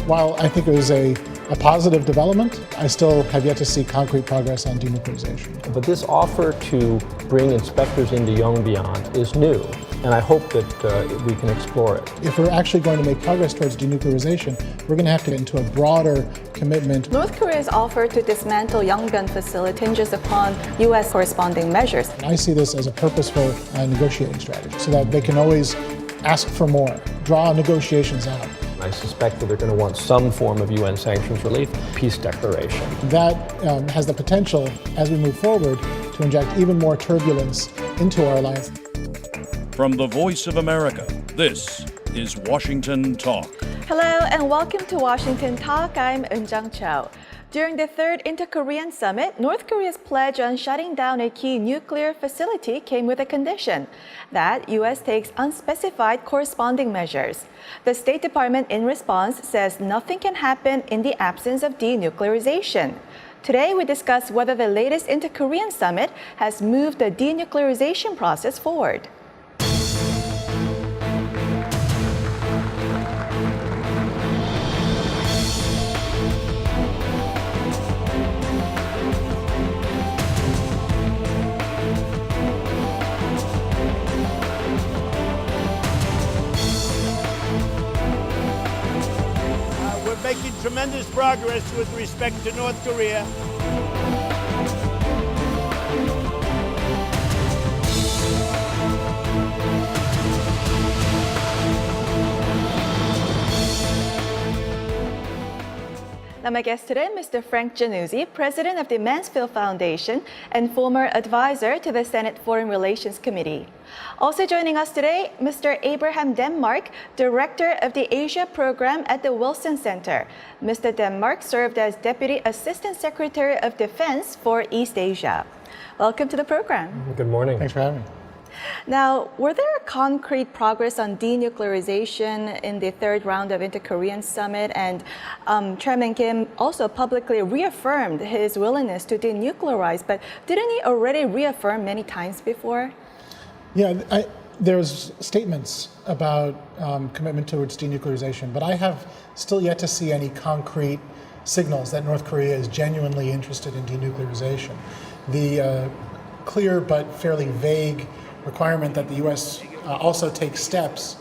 While I think it was a positive development, I still have yet to see concrete progress on denuclearization. But this offer to bring inspectors into Yongbyon is new, and I hope that we can explore it. If we're actually going to make progress towards denuclearization, we're going to have to get into a broader commitment. North Korea's offer to dismantle Yongbyon facility hinges upon U.S. corresponding measures. I see this as a purposeful negotiating strategy so that they can always ask for more, draw negotiations out. I suspect that they're going to want some form of UN sanctions relief, peace declaration. That has the potential, as we move forward, to inject even more turbulence into our alliance. From the Voice of America, this is Washington Talk. Hello and welcome to Washington Talk. I'm Eunjung Cho. During the third Inter-Korean Summit, North Korea's pledge on shutting down a key nuclear facility came with a condition that U.S. takes unspecified corresponding measures. The State Department, in response, says nothing can happen in the absence of denuclearization. Today, we discuss whether the latest Inter-Korean Summit has moved the denuclearization process forward. Making tremendous progress with respect to North Korea. Now my guest today, Mr. Frank Jannuzi, president of the Mansfield Foundation and former advisor to the Senate Foreign Relations Committee. Also joining us today, Mr. Abraham Denmark, director of the Asia program at the Wilson Center. Mr. Denmark served as Deputy Assistant Secretary of Defense for East Asia. Welcome to the program. Good morning. Thanks for having me. Now, were there concrete progress on denuclearization in the third round of Inter-Korean Summit? And Chairman Kim also publicly reaffirmed his willingness to denuclearize, but didn't he already reaffirm many times before? Yeah, there's statements about commitment towards denuclearization, but I have still yet to see any concrete signals that North Korea is genuinely interested in denuclearization. The clear but fairly vague requirement that the U.S. also take steps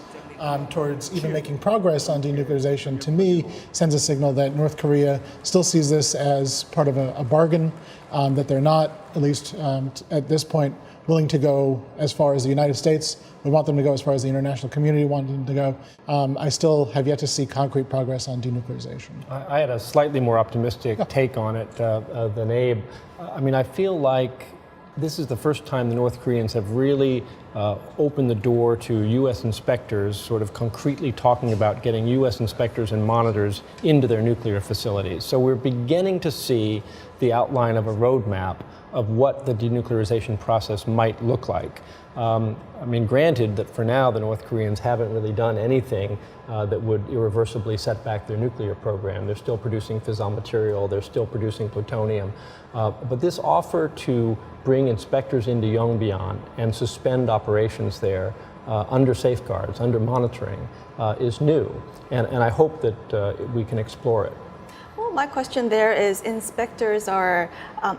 towards even making progress on denuclearization, to me, sends a signal that North Korea still sees this as part of a bargain, that they're not, at least at this point, willing to go as far as the United States would want them to go, as far as the international community wanted them to go. I still have yet to see concrete progress on denuclearization. I had a slightly more optimistic take on it than Abe. I mean, I feel like this is the first time the North Koreans have really opened the door to U.S. inspectors sort of concretely talking about getting U.S. inspectors and monitors into their nuclear facilities. So we're beginning to see the outline of a roadmap of what the denuclearization process might look like. I mean, granted that for now the North Koreans haven't really done anything that would irreversibly set back their nuclear program. They're still producing fissile material, they're still producing plutonium. But this offer to bring inspectors into Yongbyon and suspend operations there under safeguards, under monitoring, is new. And I hope that we can explore it. Well, my question there is inspectors are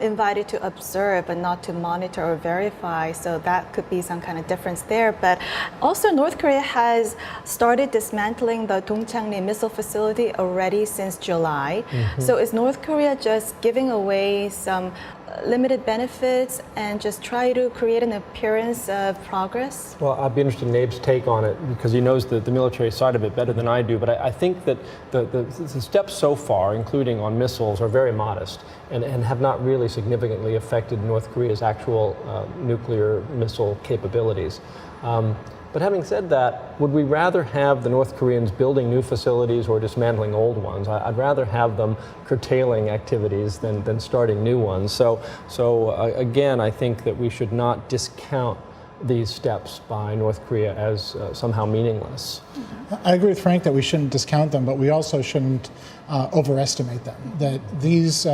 invited to observe but not to monitor or verify, so that could be some kind of difference there. But also North Korea has started dismantling the Dongchangri missile facility already since July. Mm-hmm. So is North Korea just giving away some limited benefits and just try to create an appearance of progress? Well, I'd be interested in Abe's take on it because he knows the military side of it better than I do. But I think that the steps so far, including on missiles, are very modest and have not really significantly affected North Korea's actual nuclear missile capabilities. But having said that, would we rather have the North Koreans building new facilities or dismantling old ones? I'd rather have them curtailing activities than starting new ones. So again, I think that we should not discount these steps by North Korea as somehow meaningless. I agree with Frank that we shouldn't discount them, but we also shouldn't overestimate them. That these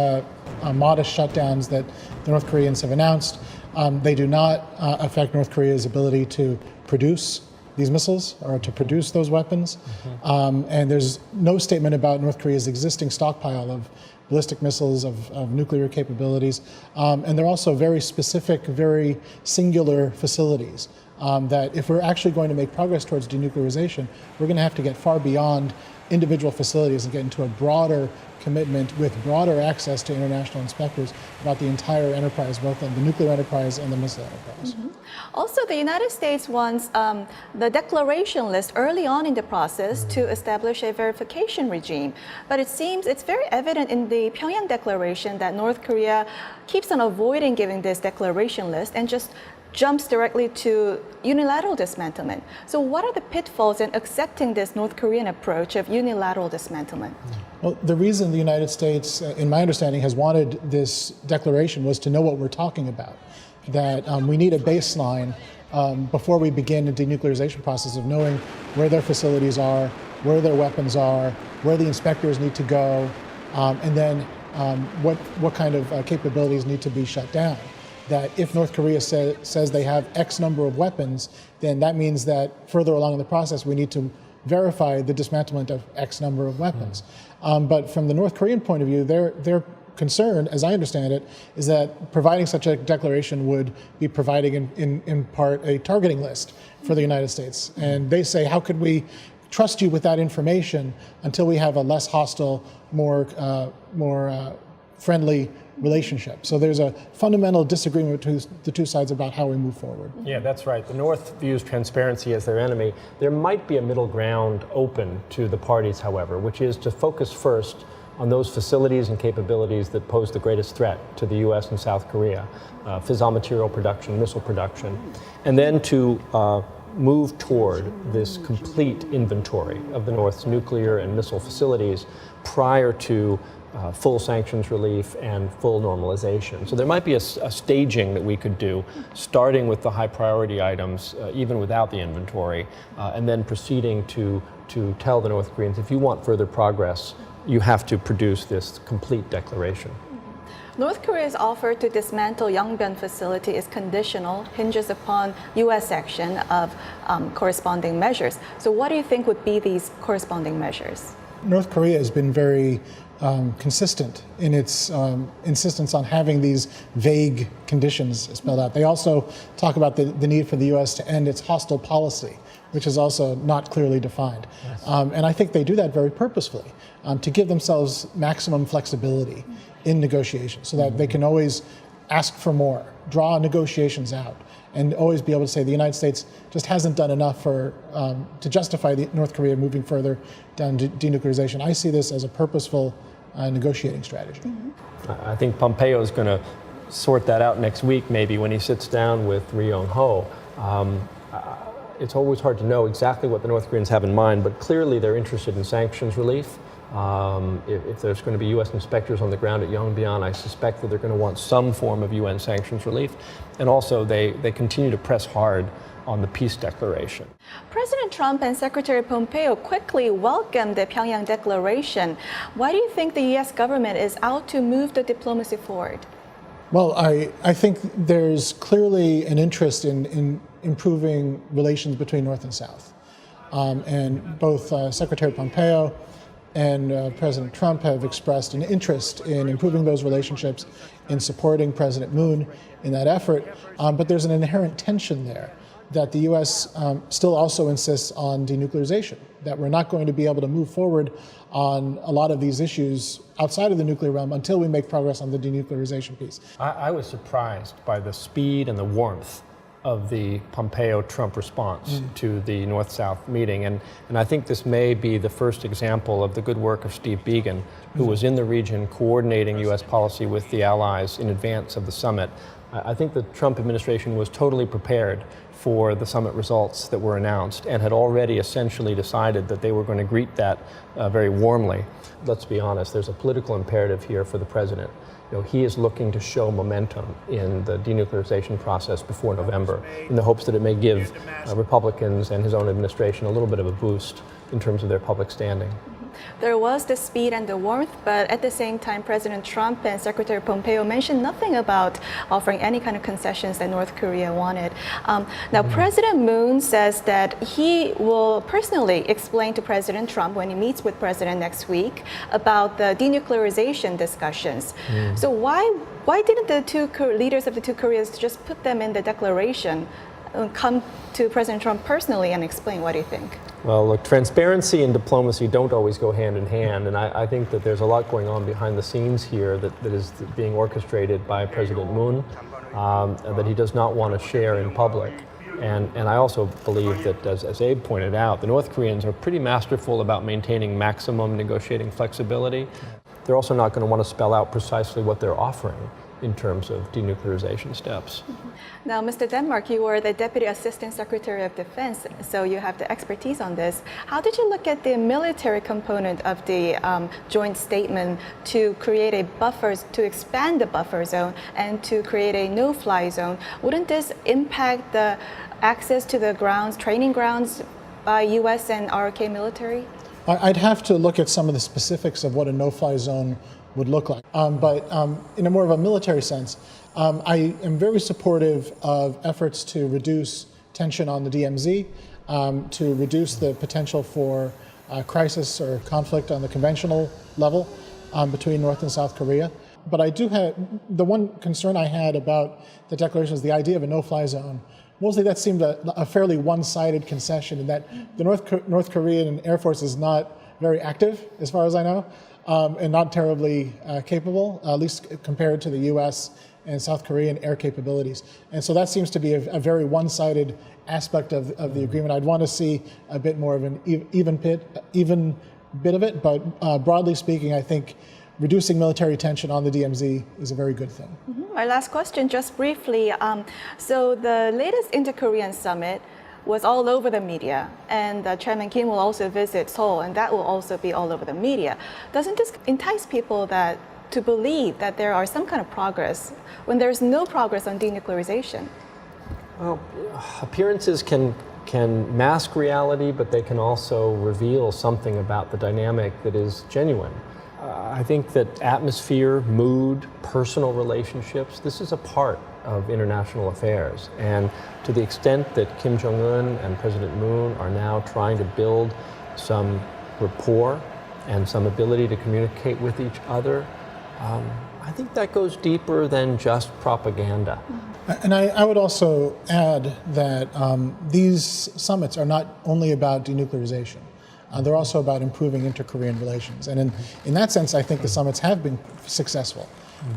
modest shutdowns that the North Koreans have announced, they do not affect North Korea's ability to produce these missiles or to produce those weapons. And there's no statement about North Korea's existing stockpile of ballistic missiles, of nuclear capabilities. And they're also very specific, very singular facilities that if we're actually going to make progress towards denuclearization, we're going to have to get far beyond individual facilities and get into a broader commitment with broader access to international inspectors about the entire enterprise, both on the nuclear enterprise and the missile enterprise. Also, the United States wants the declaration list early on in the process to establish a verification regime. But it seems it's very evident in the Pyongyang declaration that North Korea keeps on avoiding giving this declaration list and just jumps directly to unilateral dismantlement. So what are the pitfalls in accepting this North Korean approach of unilateral dismantlement? Well, the reason the United States, in my understanding, has wanted this declaration was to know what we're talking about. That we need a baseline before we begin the denuclearization process of knowing where their facilities are, where their weapons are, where the inspectors need to go, and then what kind of capabilities need to be shut down. That if North Korea says they have X number of weapons, then that means that further along in the process we need to verify the dismantlement of X number of weapons. But from the North Korean point of view, their concern, as I understand it, is that providing such a declaration would be providing in part a targeting list for the United States. And they say, how could we trust you with that information until we have a less hostile, more friendly relationship? So there's a fundamental disagreement between the two sides about how we move forward. Yeah, that's right. The North views transparency as their enemy. There might be a middle ground open to the parties, however, which is to focus first on those facilities and capabilities that pose the greatest threat to the U.S. and South Korea, fissile material production, missile production, and then to move toward this complete inventory of the North's nuclear and missile facilities prior to full sanctions relief and full normalization. So there might be a staging that we could do, starting with the high priority items, even without the inventory, and then proceeding to tell the North Koreans, if you want further progress, you have to produce this complete declaration. North Korea's offer to dismantle Yongbyon facility is conditional, hinges upon U.S. action of corresponding measures. So what do you think would be these corresponding measures? North Korea has been very consistent in its insistence on having these vague conditions spelled out. They also talk about the need for the U.S. to end its hostile policy, which is also not clearly defined. Yes. And I think they do that very purposefully to give themselves maximum flexibility in negotiations so that they can always ask for more, draw negotiations out, and always be able to say the United States just hasn't done enough to justify North Korea moving further down to denuclearization. I see this as a purposeful negotiating strategy. I think Pompeo is going to sort that out next week, maybe when he sits down with Ri Yong-ho. It's always hard to know exactly what the North Koreans have in mind, but clearly they're interested in sanctions relief. If there's going to be U.S. inspectors on the ground at Yongbyon, I suspect that they're going to want some form of UN sanctions relief. And also, they continue to press hard on the peace declaration. President Trump and Secretary Pompeo quickly welcomed the Pyongyang declaration. Why do you think the U.S. government is out to move the diplomacy forward? Well, I think there's clearly an interest in improving relations between North and South. And both Secretary Pompeo and President Trump have expressed an interest in improving those relationships, in supporting President Moon in that effort. But there's an inherent tension there that the U.S. Still also insists on denuclearization, that we're not going to be able to move forward on a lot of these issues outside of the nuclear realm until we make progress on the denuclearization piece. I was surprised by the speed and the warmth of the Pompeo-Trump response to the North-South meeting. And I think this may be the first example of the good work of Steve Biegun, who was in the region coordinating U.S. policy with the allies in advance of the summit. I think the Trump administration was totally prepared for the summit results that were announced and had already essentially decided that they were going to greet that very warmly. Let's be honest, there's a political imperative here for the president. You know, he is looking to show momentum in the denuclearization process before November in the hopes that it may give Republicans and his own administration a little bit of a boost in terms of their public standing. there was the speed and the warmth, but at the same time, President Trump and Secretary Pompeo mentioned nothing about offering any kind of concessions that North Korea wanted. Now, President Moon says that he will personally explain to President Trump when he meets with President next week about the denuclearization discussions. So why didn't the two leaders of the two Koreas just put them in the declaration, come to President Trump personally and explain what do you think? Well, look, transparency and diplomacy don't always go hand in hand, and I think that there's a lot going on behind the scenes here that is being orchestrated by President Moon that he does not want to share in public. And I also believe that, as Abe pointed out, the North Koreans are pretty masterful about maintaining maximum negotiating flexibility. They're also not going to want to spell out precisely what they're offering in terms of denuclearization steps. Now, Mr. Denmark, you were the Deputy Assistant Secretary of Defense, so you have the expertise on this. How did you look at the military component of the joint statement to create a to expand the buffer zone and to create a no-fly zone? Wouldn't this impact the access to the grounds, training grounds by U.S. and RK military? I'd have to look at some of the specifics of what a no-fly zone would look like. But in a more of a military sense, I am very supportive of efforts to reduce tension on the DMZ, to reduce the potential for crisis or conflict on the conventional level between North and South Korea. But I do have, the one concern I had about the declaration is the idea of a no-fly zone. Mostly that seemed a fairly one-sided concession in that the North Korean Air Force is not very active, as far as I know, and not terribly capable, at least compared to the U.S. and South Korean air capabilities. And so that seems to be a very one-sided aspect of the agreement. I'd want to see a bit more of an even bit of it, but broadly speaking, I think reducing military tension on the DMZ is a very good thing. My last question, just briefly. So the latest Inter-Korean summit was all over the media, and Chairman Kim will also visit Seoul, and that will also be all over the media. Doesn't this entice people to believe that there are some kind of progress when there's no progress on denuclearization? Well, appearances can mask reality, but they can also reveal something about the dynamic that is genuine. I think that atmosphere, mood, personal relationships, this is a part of international affairs. And to the extent that Kim Jong-un and President Moon are now trying to build some rapport and some ability to communicate with each other, I think that goes deeper than just propaganda. And I would also add that these summits are not only about denuclearization. They're also about improving inter-Korean relations. And in that sense, I think the summits have been successful,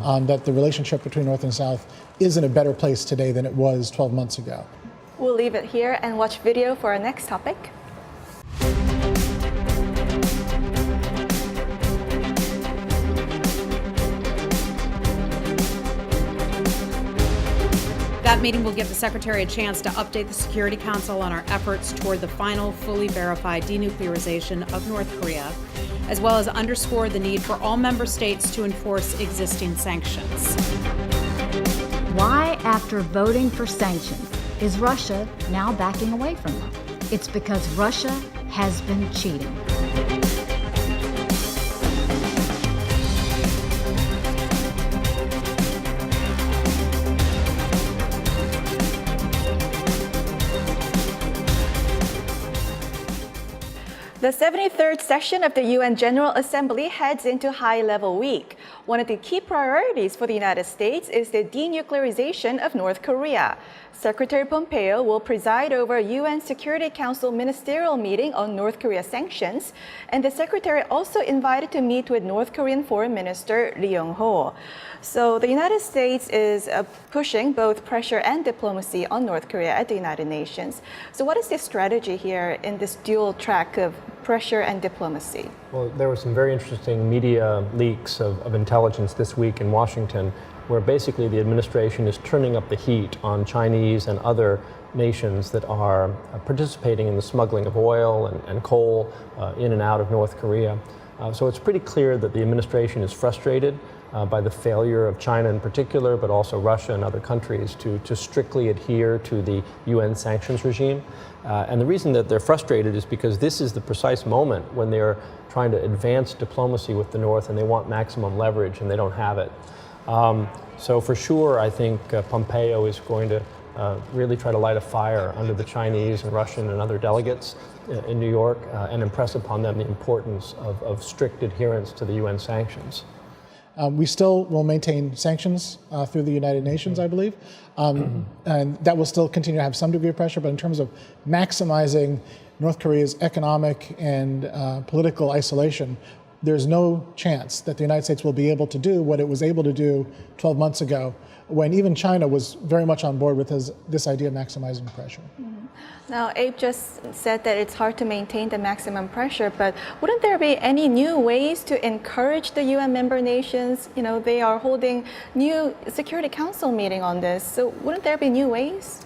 that the relationship between North and South is in a better place today than it was 12 months ago. We'll leave it here and watch video for our next topic. That meeting will give the Secretary a chance to update the Security Council on our efforts toward the final, fully verified denuclearization of North Korea, as well as underscore the need for all member states to enforce existing sanctions. Why, after voting for sanctions, is Russia now backing away from them? It's because Russia has been cheating. The 73rd session of the UN General Assembly heads into high-level week. One of the key priorities for the United States is the denuclearization of North Korea. Secretary Pompeo will preside over a UN Security Council ministerial meeting on North Korea sanctions, and the Secretary also invited to meet with North Korean Foreign Minister Ri Yong-ho. So the United States is pushing both pressure and diplomacy on North Korea at the United Nations. So what is the strategy here in this dual track of pressure and diplomacy? Well, there were some very interesting media leaks of intelligence this week in Washington, where basically the administration is turning up the heat on Chinese and other nations that are participating in the smuggling of oil and coal in and out of North Korea. So it's pretty clear that the administration is frustrated by the failure of China in particular, but also Russia and other countries to strictly adhere to the UN sanctions regime. And the reason that they're frustrated is because this is the precise moment when they're trying to advance diplomacy with the North and they want maximum leverage and they don't have it. So for sure, I think Pompeo is going to really try to light a fire under the Chinese and Russian and other delegates in New York and impress upon them the importance of strict adherence to the UN sanctions. We still will maintain sanctions through the United Nations, I believe, and that will still continue to have some degree of pressure, but in terms of maximizing North Korea's economic and political isolation, there's no chance that the United States will be able to do what it was able to do 12 months ago, when even China was very much on board with this idea of maximizing pressure. Now, Abe just said that it's hard to maintain the maximum pressure, but wouldn't there be any new ways to encourage the UN member nations? You know, they are holding new Security Council meeting on this, so wouldn't there be new ways?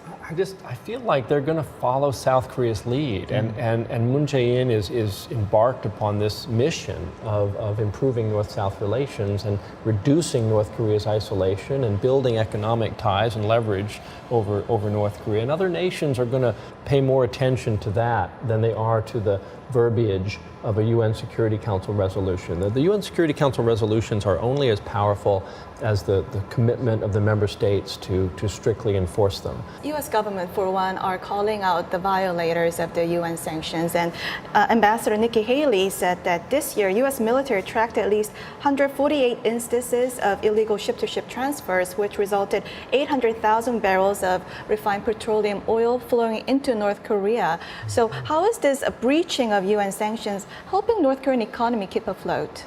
I feel like they're going to follow South Korea's lead, and Moon Jae-in is embarked upon this mission of improving North-South relations and reducing North Korea's isolation and building economic ties and leverage over North Korea. And other nations are going to pay more attention to that than they are to the verbiage of a UN Security Council resolution. The UN Security Council resolutions are only as powerful as the commitment of the member states to strictly enforce them. U.S. government, for one, are calling out the violators of the UN sanctions. And Ambassador Nikki Haley said that this year, U.S. military tracked at least 148 instances of illegal ship-to-ship transfers, which resulted 800,000 barrels of refined petroleum oil flowing into North Korea. So how is this breaching of UN sanctions helping North Korean economy keep afloat?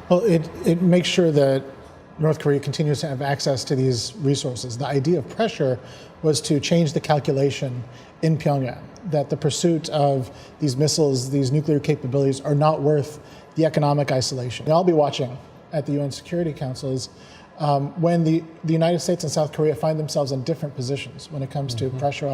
Well, it makes sure that North Korea continues to have access to these resources. The idea of pressure was to change the calculation in Pyongyang, that the pursuit of these missiles, these nuclear capabilities, are not worth the economic isolation. And I'll be watching at the UN Security Council is when the United States and South Korea find themselves in different positions when it comes to pressure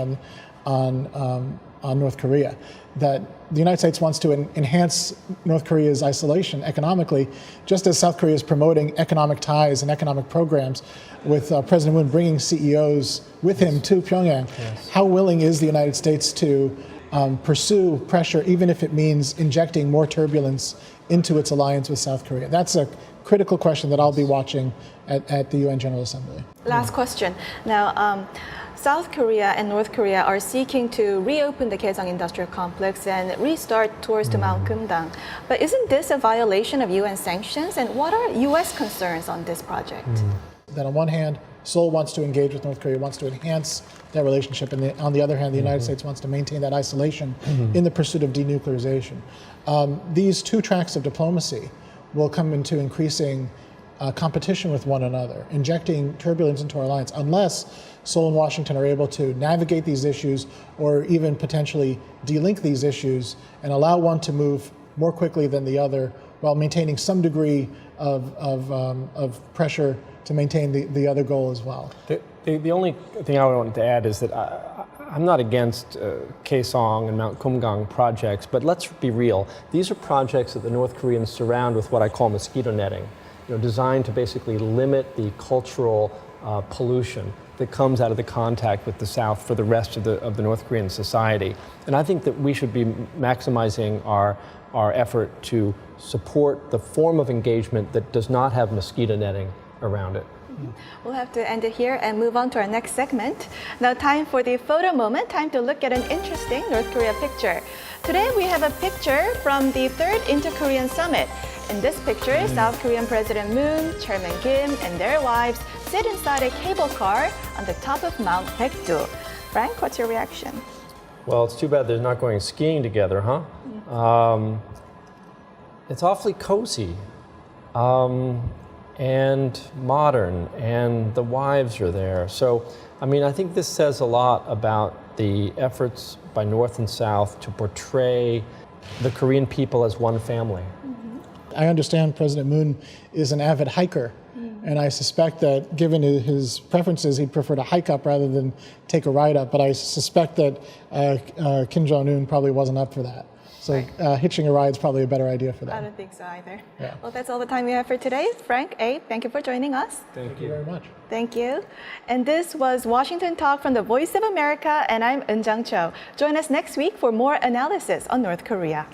on North Korea, that the United States wants to enhance North Korea's isolation economically, just as South Korea is promoting economic ties and economic programs with President Moon bringing CEOs with him to Pyongyang. Yes. How willing is the United States to pursue pressure, even if it means injecting more turbulence into its alliance with South Korea? That's a critical question that I'll be watching at the UN General Assembly. Last question. Now, South Korea and North Korea are seeking to reopen the Kaesong Industrial Complex and restart tours to Mount Kumdang. But isn't this a violation of UN sanctions? And what are U.S. concerns on this project? That on one hand, Seoul wants to engage with North Korea, wants to enhance that relationship, and on the other hand, the United States wants to maintain that isolation in the pursuit of denuclearization. These two tracks of diplomacy will come into increasing competition with one another, injecting turbulence into our alliance, unless Seoul and Washington are able to navigate these issues or even potentially delink these issues and allow one to move more quickly than the other while maintaining some degree of pressure to maintain the other goal as well. The only thing I wanted to add is that I'm not against Kaesong and Mount Kumgang projects, but let's be real. These are projects that the North Koreans surround with what I call mosquito netting, designed to basically limit the cultural pollution that comes out of the contact with the South for the rest of the North Korean society. And I think that we should be maximizing our effort to support the form of engagement that does not have mosquito netting around it. We'll have to end it here and move on to our next segment. Now, time for the photo moment, time to look at an interesting North Korea picture. Today, we have a picture from the third Inter-Korean Summit. In this picture, South Korean President Moon, Chairman Kim, and their wives sit inside a cable car on the top of Mount Baekdu. Frank, what's your reaction? Well, it's too bad they're not going skiing together, huh? It's awfully cozy and modern, and the wives are there. So, I think this says a lot about the efforts by North and South to portray the Korean people as one family. I understand President Moon is an avid hiker, And I suspect that given his preferences, he'd prefer to hike up rather than take a ride up. But I suspect that Kim Jong-un probably wasn't up for that. So hitching a ride is probably a better idea for them. I don't think so either. Yeah. Well, that's all the time we have for today. Frank, Abe, thank you for joining us. Thank you very much. Thank you. And this was Washington Talk from the Voice of America, and I'm Eunjang Cho. Join us next week for more analysis on North Korea.